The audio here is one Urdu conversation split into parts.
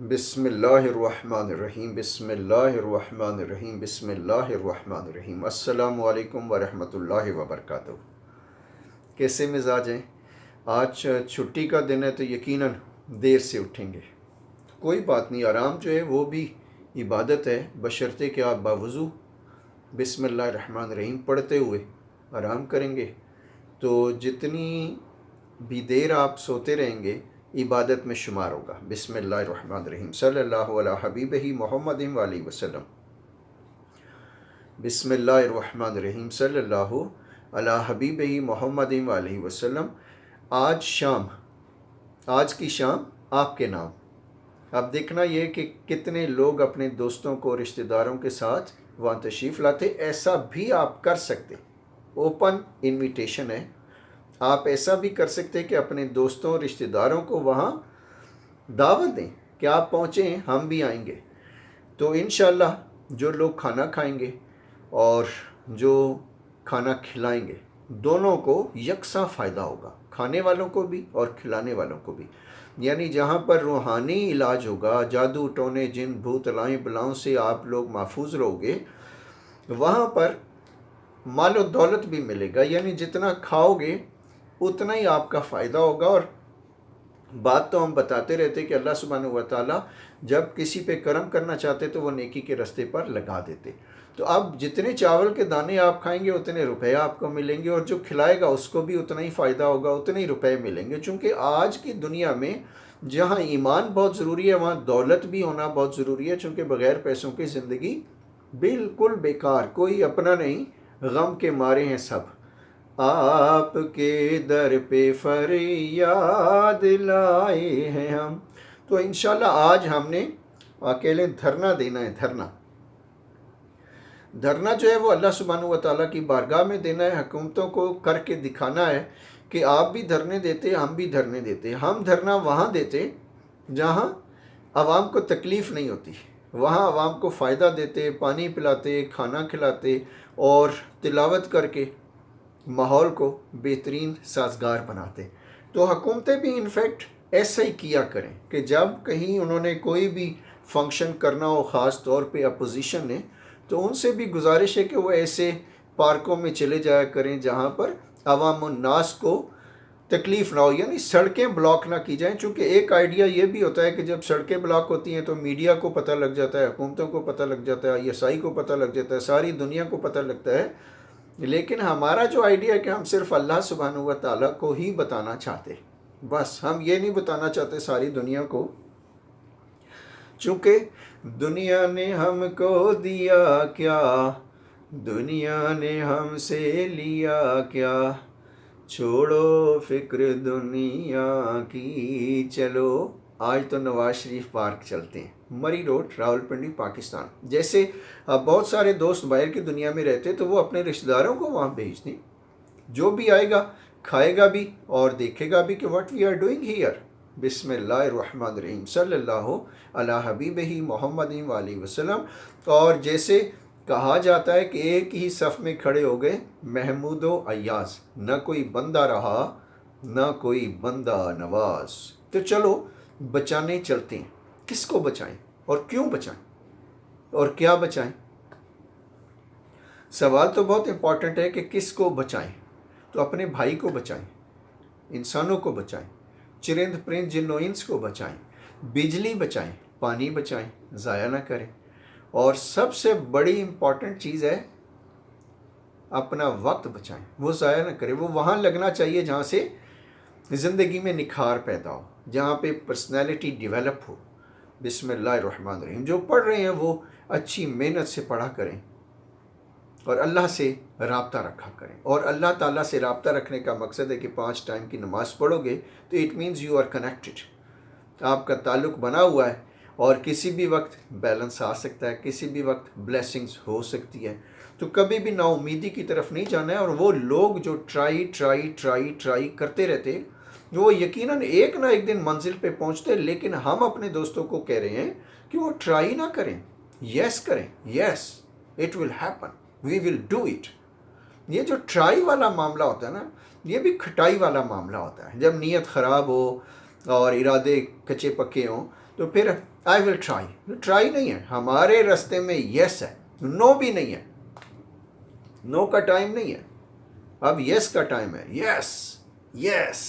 بسم اللہ الرحمن الرحیم بسم اللہ الرحمن الرحیم بسم اللہ الرحمن الرحیم السلام علیکم ورحمۃ اللہ وبرکاتہ۔ کیسے مزاج ہیں؟ آج چھٹی کا دن ہے تو یقیناً دیر سے اٹھیں گے، کوئی بات نہیں، آرام جو ہے وہ بھی عبادت ہے، بشرطے کہ آپ باوضو بسم اللہ الرحمن الرحیم پڑھتے ہوئے آرام کریں گے تو جتنی بھی دیر آپ سوتے رہیں گے عبادت میں شمار ہوگا۔ بسم اللہ الرحمن الرحیم صلی اللہ علیہ حبیبہ محمد علیہ وسلم۔ بسم اللہ الرحمن الرحیم صلی اللہ علیہ حبیبہ محمد علیہ وسلم۔ آج کی شام آپ کے نام۔ اب دیکھنا یہ کہ کتنے لوگ اپنے دوستوں کو رشتہ داروں کے ساتھ وہاں تشریف لاتے۔ ایسا بھی آپ کر سکتے، اوپن انویٹیشن ہے، آپ ایسا بھی کر سکتے کہ اپنے دوستوں رشتہ داروں کو وہاں دعوت دیں کہ آپ پہنچیں، ہم بھی آئیں گے۔ تو انشاءاللہ جو لوگ کھانا کھائیں گے اور جو کھانا کھلائیں گے دونوں کو یکساں فائدہ ہوگا، کھانے والوں کو بھی اور کھلانے والوں کو بھی۔ یعنی جہاں پر روحانی علاج ہوگا، جادو ٹونے جن بھوت لائیں بلاؤں سے آپ لوگ محفوظ رہو گے، وہاں پر مال و دولت بھی ملے گا۔ یعنی جتنا کھاؤ گے اتنا ہی آپ کا فائدہ ہوگا۔ اور بات تو ہم بتاتے رہتے کہ اللہ سبحانہ و تعالیٰ جب کسی پہ کرم کرنا چاہتے تو وہ نیکی کے راستے پر لگا دیتے۔ تو اب جتنے چاول کے دانے آپ کھائیں گے اتنے روپے آپ کو ملیں گے، اور جو کھلائے گا اس کو بھی اتنا ہی فائدہ ہوگا، اتنے ہی روپے ملیں گے۔ چونکہ آج کی دنیا میں جہاں ایمان بہت ضروری ہے وہاں دولت بھی ہونا بہت ضروری ہے، چونکہ بغیر پیسوں کی زندگی بالکل بیکار، کوئی اپنا نہیں، غم کے مارے ہیں سب۔ آپ کے در پہ فریاد لائے ہیں ہم۔ تو انشاءاللہ آج ہم نے اکیلے دھرنا دینا ہے۔ دھرنا جو ہے وہ اللہ سبحانہ و تعالیٰ کی بارگاہ میں دینا ہے، حکومتوں کو کر کے دکھانا ہے کہ آپ بھی دھرنے دیتے، ہم بھی دھرنے دیتے۔ ہم دھرنا وہاں دیتے جہاں عوام کو تکلیف نہیں ہوتی، وہاں عوام کو فائدہ دیتے، پانی پلاتے، کھانا کھلاتے اور تلاوت کر کے ماحول کو بہترین سازگار بناتے۔ تو حکومتیں بھی انفیکٹ ایسا ہی کیا کریں کہ جب کہیں انہوں نے کوئی بھی فنکشن کرنا ہو، خاص طور پہ اپوزیشن نے، تو ان سے بھی گزارش ہے کہ وہ ایسے پارکوں میں چلے جایا کریں جہاں پر عوام الناس کو تکلیف نہ ہو، یعنی سڑکیں بلاک نہ کی جائیں۔ چونکہ ایک آئیڈیا یہ بھی ہوتا ہے کہ جب سڑکیں بلاک ہوتی ہیں تو میڈیا کو پتہ لگ جاتا ہے، حکومتوں کو پتہ لگ جاتا ہے، ISI کو پتہ لگ جاتا ہے، ساری دنیا کو پتہ لگتا ہے۔ لیکن ہمارا جو آئیڈیا ہے کہ ہم صرف اللہ سبحانہ و تعالیٰ کو ہی بتانا چاہتے، بس ہم یہ نہیں بتانا چاہتے ساری دنیا کو، چونکہ دنیا نے ہم کو دیا کیا، دنیا نے ہم سے لیا کیا، چھوڑو فکر دنیا کی چلو۔ آج تو نواز شریف پارک چلتے ہیں، مری روڈ، راولپنڈی، پاکستان۔ جیسے اب بہت سارے دوست باہر کی دنیا میں رہتے تو وہ اپنے رشتہ داروں کو وہاں بھیج دیں، جو بھی آئے گا کھائے گا بھی اور دیکھے گا بھی کہ what we are doing here. بسم اللہ الرحمن الرحیم صلی اللہ علیہ حبیبہ محمد علیہ وسلم۔ اور جیسے کہا جاتا ہے کہ ایک ہی صف میں کھڑے ہو گئے محمود و ایاز، نہ کوئی بندہ رہا نہ کوئی بندہ نواز۔ تو چلو بچانے چلتے ہیں۔ کس کو بچائیں اور کیوں بچائیں اور کیا بچائیں؟ سوال تو بہت امپورٹنٹ ہے کہ کس کو بچائیں۔ تو اپنے بھائی کو بچائیں، انسانوں کو بچائیں، چرند پرند جن و انس کو بچائیں، بجلی بچائیں، پانی بچائیں، ضائع نہ کریں۔ اور سب سے بڑی امپورٹنٹ چیز ہے اپنا وقت بچائیں، وہ ضائع نہ کریں۔ وہ وہاں لگنا چاہیے جہاں سے زندگی میں نکھار پیدا ہو، جہاں پہ پرسنالٹی ڈیولپ ہو۔ بسم اللہ الرحمن الرحیم۔ جو پڑھ رہے ہیں وہ اچھی محنت سے پڑھا کریں اور اللہ سے رابطہ رکھا کریں۔ اور اللہ تعالیٰ سے رابطہ رکھنے کا مقصد ہے کہ 5 ٹائم کی نماز پڑھو گے تو it means you are connected, آپ کا تعلق بنا ہوا ہے، اور کسی بھی وقت بیلنس آ سکتا ہے، کسی بھی وقت بلیسنگز ہو سکتی ہے۔ تو کبھی بھی نا امیدی کی طرف نہیں جانا ہے۔ اور وہ لوگ جو ٹرائی کرتے رہتے وہ یقیناً ایک نہ ایک دن منزل پہ پہنچتے، لیکن ہم اپنے دوستوں کو کہہ رہے ہیں کہ وہ ٹرائی نہ کریں، یس کریں، yes it will happen, we will do it. یہ جو ٹرائی والا معاملہ ہوتا ہے نا، یہ بھی کھٹائی والا معاملہ ہوتا ہے۔ جب نیت خراب ہو اور ارادے کچے پکے ہوں تو پھر آئی ول ٹرائی، ٹرائی نہیں ہے ہمارے راستے میں، یس ہے، نو بھی نہیں ہے، نو کا ٹائم نہیں ہے، اب یس کا ٹائم ہے، یس یس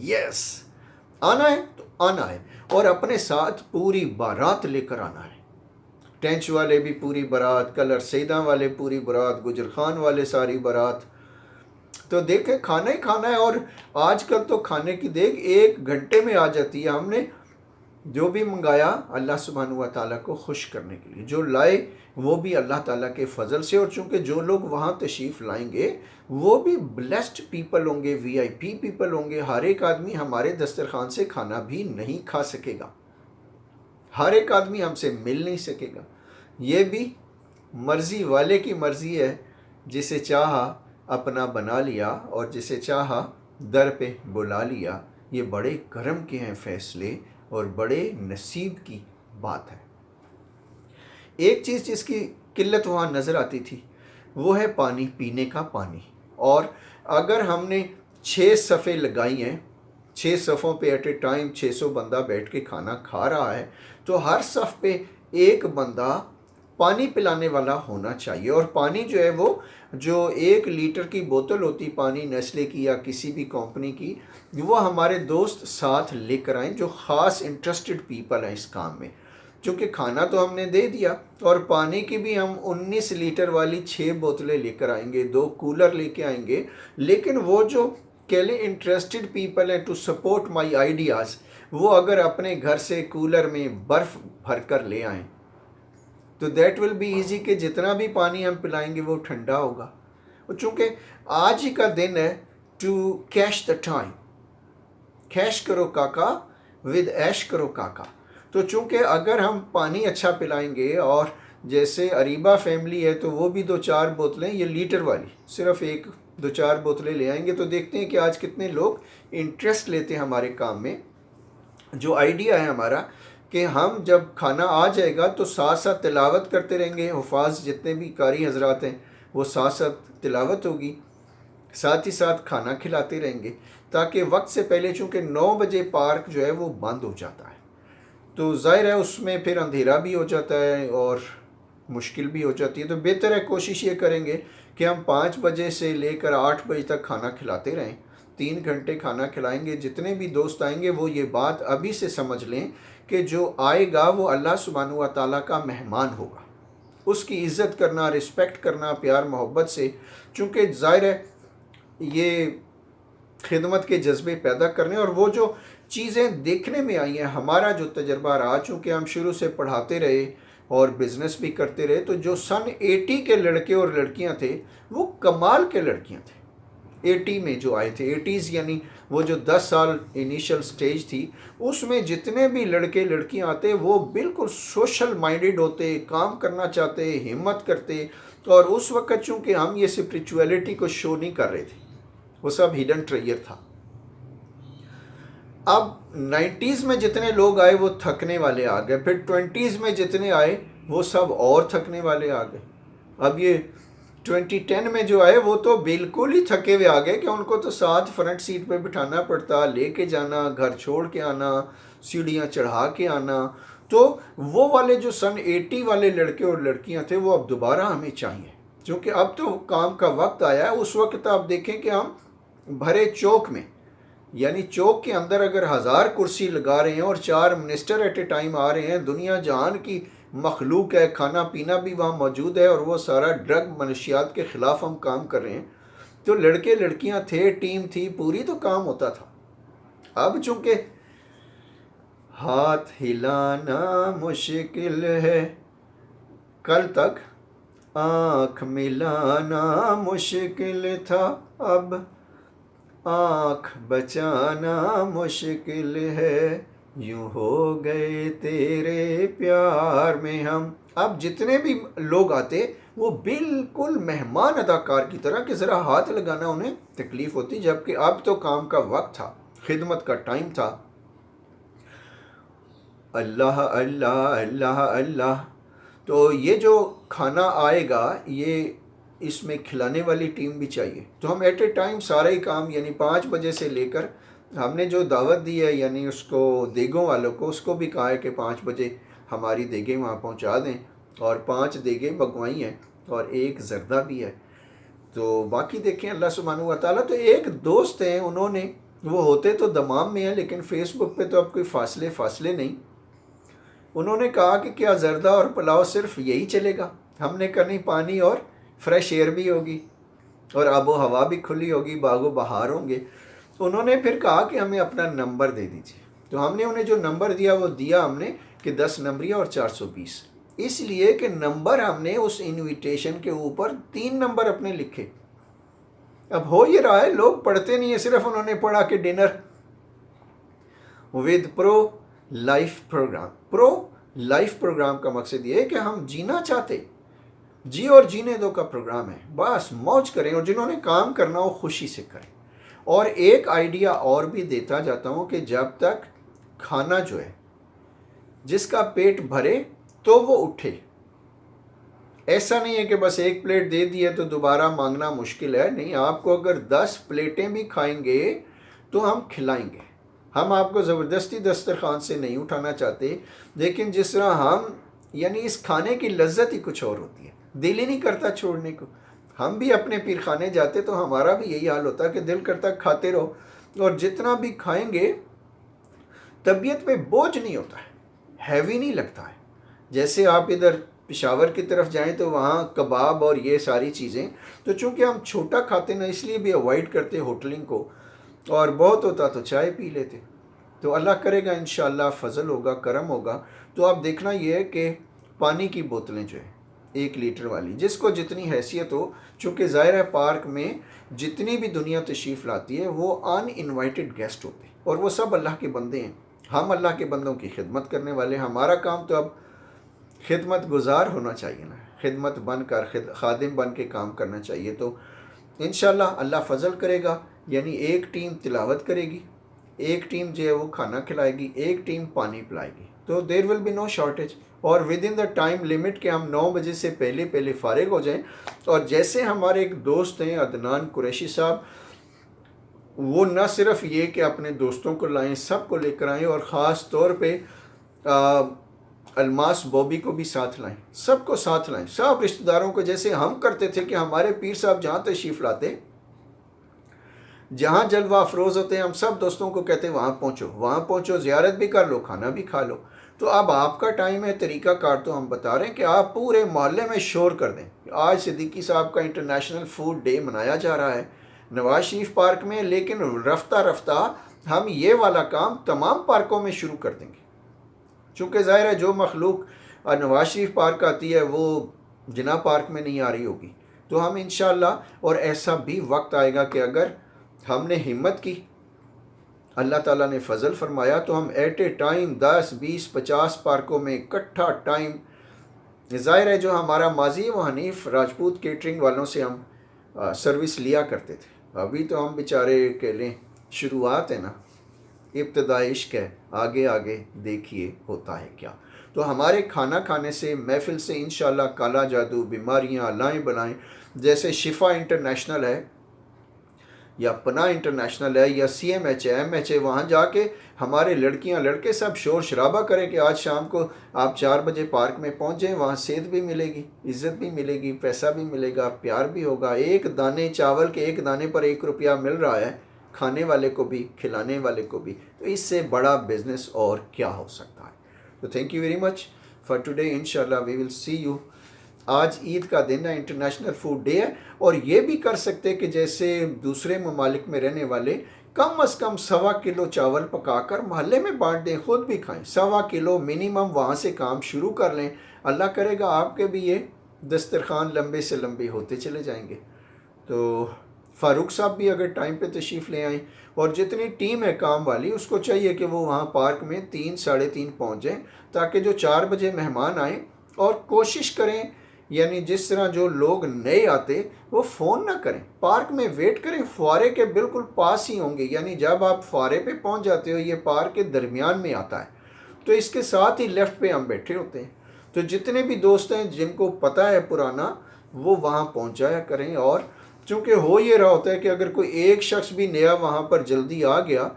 یس، آنا ہے تو آنا ہے، اور اپنے ساتھ پوری بارات لے کر آنا ہے، ٹینچ والے بھی پوری بارات، کلر سیداں والے پوری بارات، گجر خان والے ساری بارات، تو دیکھیں کھانا ہی کھانا ہے، اور آج کل تو کھانے کی دیکھ 1 گھنٹے میں آ جاتی ہے، ہم نے جو بھی منگایا اللہ سبحانہ و تعالیٰ کو خوش کرنے کے لیے، جو لائے وہ بھی اللہ تعالیٰ کے فضل سے، اور چونکہ جو لوگ وہاں تشریف لائیں گے وہ بھی بلیسڈ پیپل ہوں گے، وی آئی پی پیپل ہوں گے، ہر ایک آدمی ہمارے دسترخوان سے کھانا بھی نہیں کھا سکے گا، ہر ایک آدمی ہم سے مل نہیں سکے گا، یہ بھی مرضی والے کی مرضی ہے، جسے چاہا اپنا بنا لیا اور جسے چاہا در پہ بلا لیا، یہ بڑے کرم کے ہیں فیصلے اور بڑے نصیب کی بات ہے۔ ایک چیز جس کی قلت وہاں نظر آتی تھی وہ ہے پانی، پینے کا پانی، اور اگر ہم نے 6 صفیں لگائی ہیں، 6 صفوں پہ ایٹ اے ٹائم 600 بندہ بیٹھ کے کھانا کھا رہا ہے، تو ہر صف پہ ایک بندہ پانی پلانے والا ہونا چاہیے، اور پانی جو ہے وہ جو 1 لیٹر کی بوتل ہوتی پانی نیسلے کی یا کسی بھی کمپنی کی، وہ ہمارے دوست ساتھ لے کر آئیں جو خاص انٹرسٹڈ پیپل ہیں اس کام میں، چونکہ کھانا تو ہم نے دے دیا، اور پانی کی بھی ہم 19 لیٹر والی 6 بوتلیں لے کر آئیں گے، 2 کولر لے کے آئیں گے، لیکن وہ جو کہلے انٹرسٹڈ پیپل ہیں ٹو سپورٹ مائی آئیڈیاز، وہ اگر اپنے گھر سے کولر میں برف بھر کر لے آئیں تو دیٹ ول بی ایزی کہ جتنا بھی پانی ہم پلائیں گے وہ ٹھنڈا ہوگا، اور چونکہ آج ہی کا دن ہے to cash the time, cash کرو کاکا ود ایش کرو کاکا، تو چونکہ اگر ہم پانی اچھا پلائیں گے، اور جیسے اریبہ فیملی ہے تو وہ بھی 2-4 بوتلیں یہ لیٹر والی صرف 1-2-4 بوتلیں لے آئیں گے، تو دیکھتے ہیں کہ آج کتنے لوگ انٹرسٹ لیتے ہیں ہمارے کام میں۔ جو آئیڈیا ہے ہمارا کہ ہم جب کھانا آ جائے گا تو ساتھ ساتھ تلاوت کرتے رہیں گے، حفاظ جتنے بھی قاری حضرات ہیں وہ ساتھ ساتھ تلاوت ہوگی، ساتھ ہی ساتھ کھانا کھلاتے رہیں گے، تاکہ وقت سے پہلے، چونکہ 9 بجے پارک جو ہے وہ بند ہو جاتا ہے، تو ظاہر ہے اس میں پھر اندھیرا بھی ہو جاتا ہے اور مشکل بھی ہو جاتی ہے، تو بہتر ہے کوشش یہ کریں گے کہ ہم 5 بجے سے لے کر 8 بجے تک کھانا کھلاتے رہیں، 3 گھنٹے کھانا کھلائیں گے، جتنے بھی دوست آئیں گے وہ یہ بات ابھی سے سمجھ لیں کہ جو آئے گا وہ اللہ سبحانہ و تعالیٰ کا مہمان ہوگا، اس کی عزت کرنا، رسپیکٹ کرنا پیار محبت سے، چونکہ ظاہر ہے یہ خدمت کے جذبے پیدا کرنے، اور وہ جو چیزیں دیکھنے میں آئی ہیں، ہمارا جو تجربہ رہا، چونکہ ہم شروع سے پڑھاتے رہے اور بزنس بھی کرتے رہے، تو جو سن 80 کے لڑکے اور لڑکیاں تھے وہ کمال کے لڑکیاں تھے، 80 میں جو آئے تھے، 80s یعنی وہ جو 10 سال انیشل سٹیج تھی، اس میں جتنے بھی لڑکے لڑکیاں آتے وہ بالکل سوشل مائنڈڈ ہوتے، کام کرنا چاہتے، ہمت کرتے، اور اس وقت چونکہ ہم یہ اسپریچویلٹی کو شو نہیں کر رہے تھے، وہ سب ہڈن ٹریئر تھا۔ اب 90s میں جتنے لوگ آئے وہ تھکنے والے آ گئے، پھر 20s میں جتنے آئے وہ سب اور تھکنے والے آ گئے، اب یہ 2010 میں جو آئے وہ تو بالکل ہی تھکے ہوئے آ گئے کہ ان کو تو ساتھ فرنٹ سیٹ پہ بٹھانا پڑتا، لے کے جانا، گھر چھوڑ کے آنا، سیڑھیاں چڑھا کے آنا، تو وہ والے جو سن 80 والے لڑکے اور لڑکیاں تھے وہ اب دوبارہ ہمیں چاہیے، کیونکہ اب تو کام کا وقت آیا ہے۔ اس وقت آپ دیکھیں کہ ہم بھرے چوک میں، یعنی چوک کے اندر اگر 1000 کرسی لگا رہے ہیں اور 4 منسٹر ایٹ اے ٹائم آ رہے ہیں، دنیا جہان کی مخلوق ہے، کھانا پینا بھی وہاں موجود ہے، اور وہ سارا ڈرگ منشیات کے خلاف ہم کام کر رہے ہیں، تو لڑکے لڑکیاں تھے، ٹیم تھی پوری، تو کام ہوتا تھا۔ اب چونکہ ہاتھ ہلانا مشکل ہے، کل تک آنکھ ملانا مشکل تھا، اب آنکھ بچانا مشکل ہے، یوں ہو گئے تیرے پیار میں ہم۔ اب جتنے بھی لوگ آتے وہ بالکل مہمان اداکار کی طرح کہ ذرا ہاتھ لگانا انہیں تکلیف ہوتی، جبکہ اب تو کام کا وقت تھا، خدمت کا ٹائم تھا۔ اللہ اللہ اللہ اللہ، تو یہ جو کھانا آئے گا یہ اس میں کھلانے والی ٹیم بھی چاہیے، تو ہم ایٹ اے ٹائم سارا ہی کام، یعنی 5 بجے سے لے کر ہم نے جو دعوت دی ہے یعنی اس کو دیگوں والوں کو، اس کو بھی کہا ہے کہ 5 بجے ہماری دیگیں وہاں پہنچا دیں، اور 5 دیگیں بگوائی ہیں اور ایک زردہ بھی ہے۔ تو باقی دیکھیں اللہ سبحانہ و تعالیٰ۔ تو ایک دوست ہیں، انہوں نے، وہ ہوتے تو دمام میں ہیں لیکن فیس بک پہ تو اب کوئی فاصلے نہیں، انہوں نے کہا کہ کیا زردہ اور پلاؤ صرف یہی چلے گا؟ ہم نے کہا نہیں، پانی اور فریش ایئر بھی ہوگی اور آب و ہوا بھی کھلی ہوگی، باغ و بہار ہوں گے۔ انہوں نے پھر کہا کہ ہمیں اپنا نمبر دے دیجیے، تو ہم نے انہیں جو نمبر دیا وہ دیا ہم نے کہ 10 نمبریہ اور 420، اس لیے کہ نمبر ہم نے اس انویٹیشن کے اوپر 3 نمبر اپنے لکھے۔ اب ہو یہ رہا ہے لوگ پڑھتے نہیں ہیں، صرف انہوں نے پڑھا کہ dinner with pro life program. Pro life program کا مقصد یہ ہے کہ ہم جینا چاہتے، جی اور جینے دو کا پروگرام ہے، بس موج کریں، اور جنہوں نے کام کرنا ہو خوشی سے کریں۔ اور ایک آئیڈیا اور بھی دیتا جاتا ہوں کہ جب تک کھانا جو ہے جس کا پیٹ بھرے تو وہ اٹھے، ایسا نہیں ہے کہ بس ایک پلیٹ دے دی ہے تو دوبارہ مانگنا مشکل ہے، نہیں، آپ کو اگر 10 پلیٹیں بھی کھائیں گے تو ہم کھلائیں گے۔ ہم آپ کو زبردستی دسترخوان سے نہیں اٹھانا چاہتے، لیکن جس طرح ہم، یعنی اس کھانے کی لذت ہی کچھ اور ہوتی ہے، دل ہی نہیں کرتا چھوڑنے کو۔ ہم بھی اپنے پیر خانے جاتے تو ہمارا بھی یہی حال ہوتا ہے کہ دل کرتا کھاتے رہو، اور جتنا بھی کھائیں گے طبیعت پہ بوجھ نہیں ہوتا ہے، ہیوی نہیں لگتا ہے۔ جیسے آپ ادھر پشاور کی طرف جائیں تو وہاں کباب اور یہ ساری چیزیں، تو چونکہ ہم چھوٹا کھاتے نا اس لیے بھی اوائڈ کرتے ہوٹلنگ کو، اور بہت ہوتا تو چائے پی لیتے۔ تو اللہ کرے گا انشاءاللہ فضل ہوگا، کرم ہوگا۔ تو آپ دیکھنا یہ ہے کہ پانی کی بوتلیں جو ہے 1 لیٹر والی، جس کو جتنی حیثیت ہو، چونکہ ظاہر ہے پارک میں جتنی بھی دنیا تشریف لاتی ہے وہ ان انوائٹڈ گیسٹ ہوتے ہیں، اور وہ سب اللہ کے بندے ہیں۔ ہم اللہ کے بندوں کی خدمت کرنے والے، ہمارا کام تو اب خدمت گزار ہونا چاہیے نا، خدمت بن کر خادم بن کے کام کرنا چاہیے۔ تو انشاءاللہ اللہ فضل کرے گا، یعنی ایک ٹیم تلاوت کرے گی، ایک ٹیم جو ہے وہ کھانا کھلائے گی، ایک ٹیم پانی پلائے گی، تو دیر ول بی نو شارٹیج، اور with in the time limit کہ ہم 9 بجے سے پہلے فارغ ہو جائیں۔ اور جیسے ہمارے ایک دوست ہیں عدنان قریشی صاحب، وہ نہ صرف یہ کہ اپنے دوستوں کو لائیں، سب کو لے کر آئیں، اور خاص طور پہ الماس بوبی کو بھی ساتھ لائیں، سب کو ساتھ لائیں، سب رشتہ داروں کو، جیسے ہم کرتے تھے کہ ہمارے پیر صاحب جہاں تشریف لاتے، جہاں جلوہ افروز ہوتے ہیں، ہم سب دوستوں کو کہتے ہیں وہاں پہنچو، زیارت بھی کر لو، کھانا بھی کھا لو۔ تو اب آپ کا ٹائم ہے، طریقہ کار تو ہم بتا رہے ہیں کہ آپ پورے محلے میں شور کر دیں۔ آج صدیقی صاحب کا انٹرنیشنل فوڈ ڈے منایا جا رہا ہے نواز شریف پارک میں، لیکن رفتہ رفتہ ہم یہ والا کام تمام پارکوں میں شروع کر دیں گے، چونکہ ظاہر ہے جو مخلوق نواز شریف پارک آتی ہے وہ جناح پارک میں نہیں آ رہی ہوگی۔ تو ہم انشاءاللہ، اور ایسا بھی وقت آئے گا کہ اگر ہم نے ہمت کی، اللہ تعالیٰ نے فضل فرمایا، تو ہم ایٹ اے ٹائم 10 20 50 پارکوں میں اکٹھا ٹائم، ظاہر ہے جو ہمارا ماضی ہے وہ حنیف راجپوت کیٹرنگ والوں سے ہم سروس لیا کرتے تھے، ابھی تو ہم بیچارے کہہ لیں شروعات ہے نا، ابتدائی عشق ہے، آگے آگے دیکھیے ہوتا ہے کیا۔ تو ہمارے کھانا کھانے سے، محفل سے انشاءاللہ کالا جادو، بیماریاں، لائیں بلائیں، جیسے شفا انٹرنیشنل ہے یا پناہ انٹرنیشنل ہے یا CMH ہے، MH ہے، وہاں جا کے ہمارے لڑکیاں لڑکے سب شور شرابہ کریں کہ آج شام کو آپ 4 بجے پارک میں پہنچ جائیں، وہاں صحت بھی ملے گی، عزت بھی ملے گی، پیسہ بھی ملے گا، پیار بھی ہوگا۔ ایک دانے چاول کے ایک دانے پر 1 روپیہ مل رہا ہے، کھانے والے کو بھی، کھلانے والے کو بھی، تو اس سے بڑا بزنس اور کیا ہو سکتا ہے۔ تو thank you very much for today, انشاءاللہ وی ول سی یو۔ آج عید کا دن ہے، انٹرنیشنل فوڈ ڈے ہے، اور یہ بھی کر سکتے کہ جیسے دوسرے ممالک میں رہنے والے کم از کم 1.25 کلو چاول پکا کر محلے میں بانٹ دیں، خود بھی کھائیں، 1.25 کلو منیمم وہاں سے کام شروع کر لیں، اللہ کرے گا آپ کے بھی یہ دسترخوان لمبے سے لمبے ہوتے چلے جائیں گے۔ تو فاروق صاحب بھی اگر ٹائم پہ تشریف لے آئیں، اور جتنی ٹیم ہے کام والی اس کو چاہیے کہ وہ وہاں پارک میں 3 ساڑھے 3 پہنچ جائیں، تاکہ جو 4 بجے مہمان آئیں، اور کوشش کریں یعنی جس طرح جو لوگ نئے آتے وہ فون نہ کریں، پارک میں ویٹ کریں، فوارے کے بالکل پاس ہی ہوں گے، یعنی جب آپ فوارے پہ پہنچ جاتے ہو یہ پارک کے درمیان میں آتا ہے، تو اس کے ساتھ ہی لیفٹ پہ ہم بیٹھے ہوتے ہیں۔ تو جتنے بھی دوست ہیں جن کو پتہ ہے پرانا، وہ وہاں پہنچ جایا کریں، اور چونکہ ہو یہ رہا ہوتا ہے کہ اگر کوئی ایک شخص بھی نیا وہاں پر جلدی آ گیا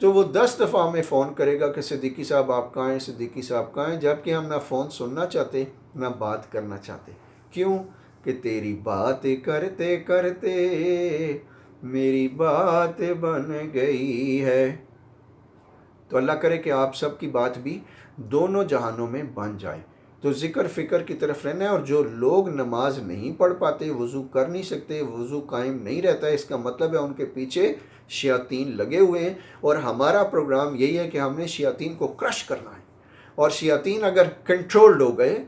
تو وہ 10 دفعہ ہمیں فون کرے گا کہ صدیقی صاحب آپ کہاں ہیں، صدیقی صاحب کہاں ہیں، جبکہ ہم نہ فون سننا چاہتے نہ بات کرنا چاہتے. کیوں؟ کہ تیری بات کرتے کرتے میری بات بن گئی ہے. تو اللہ کرے کہ آپ سب کی بات بھی دونوں جہانوں میں بن جائے. تو ذکر فکر کی طرف رہنا ہے. اور جو لوگ نماز نہیں پڑھ پاتے، وضو کر نہیں سکتے، وضو قائم نہیں رہتا ہے، اس کا مطلب ہے ان کے پیچھے شیاطین لگے ہوئے ہیں. اور ہمارا پروگرام یہی ہے کہ ہم نے شیاطین کو کرش کرنا ہے. اور شیاطین اگر کنٹرولڈ ہو گئے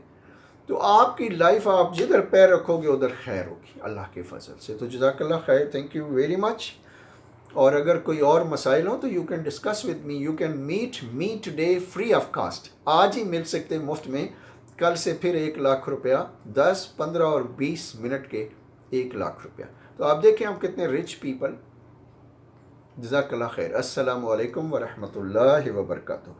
تو آپ کی لائف، آپ جدھر پیر رکھو گے ادھر خیر ہوگی اللہ کے فضل سے. تو جزاک اللہ خیر، تھینک یو ویری مچ. اور اگر کوئی اور مسائل ہوں تو you can discuss with me. You can meet me today free of cost. آج ہی مل سکتے مفت میں. کل سے پھر 1,00,000 روپیہ، 10، 15 اور 20 منٹ کے 1,00,000 روپیہ. تو آپ دیکھیں ہم کتنے رچ پیپل. جزاک اللہ خیر. السلام علیکم ورحمۃ اللہ وبرکاتہ.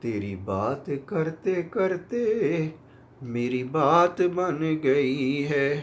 تیری بات کرتے کرتے میری بات بن گئی ہے.